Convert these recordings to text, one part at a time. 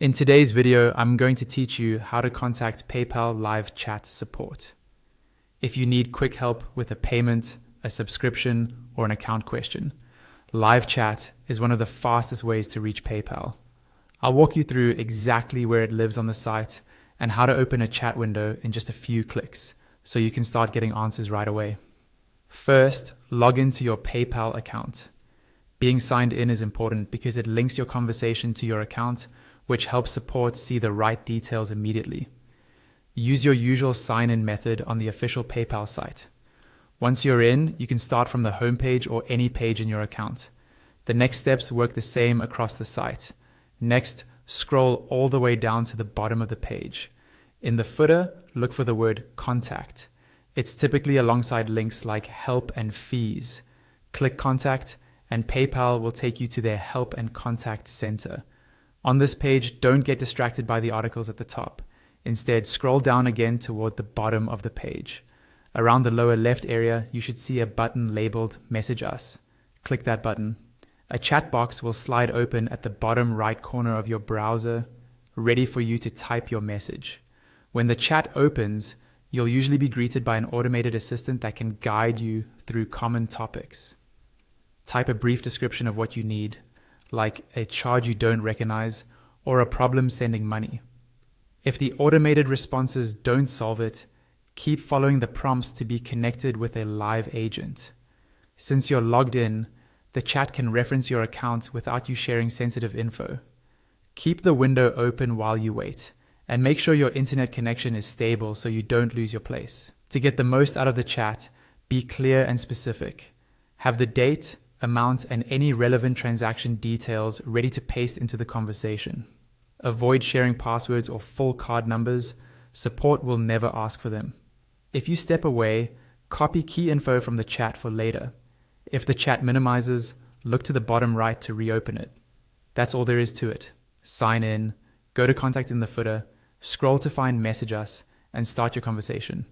In today's video, I'm going to teach you how to contact PayPal live chat support. If you need quick help with a payment, a subscription, or an account question, live chat is one of the fastest ways to reach PayPal. I'll walk you through exactly where it lives on the site and how to open a chat window in just a few clicks so you can start getting answers right away. First, log into your PayPal account. Being signed in is important because it links your conversation to your account, which helps support see the right details immediately. Use your usual sign-in method on the official PayPal site. Once you're in, you can start from the homepage or any page in your account. The next steps work the same across the site. Next, scroll all the way down to the bottom of the page. In the footer, look for the word Contact. It's typically alongside links like Help and Fees. Click Contact, and PayPal will take you to their Help and Contact Center. On this page, don't get distracted by the articles at the top. Instead, scroll down again toward the bottom of the page. Around the lower left area, you should see a button labeled Message Us. Click that button. A chat box will slide open at the bottom right corner of your browser, ready for you to type your message. When the chat opens, you'll usually be greeted by an automated assistant that can guide you through common topics. Type a brief description of what you need, like a charge you don't recognize or a problem sending money. If the automated responses don't solve it, keep following the prompts to be connected with a live agent. Since you're logged in, the chat can reference your account without you sharing sensitive info. Keep the window open while you wait, and make sure your internet connection is stable so you don't lose your place. To get the most out of the chat, be clear and specific. Have the date, amount, and any relevant transaction details ready to paste into the conversation. Avoid sharing passwords or full card numbers. Support will never ask for them. If you step away, copy key info from the chat for later. If the chat minimizes, look to the bottom right to reopen it. That's all there is to it. Sign in, go to Contact in the footer, scroll to find Message Us, and start your conversation.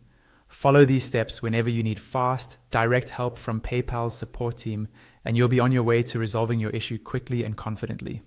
Follow these steps whenever you need fast, direct help from PayPal's support team, and you'll be on your way to resolving your issue quickly and confidently.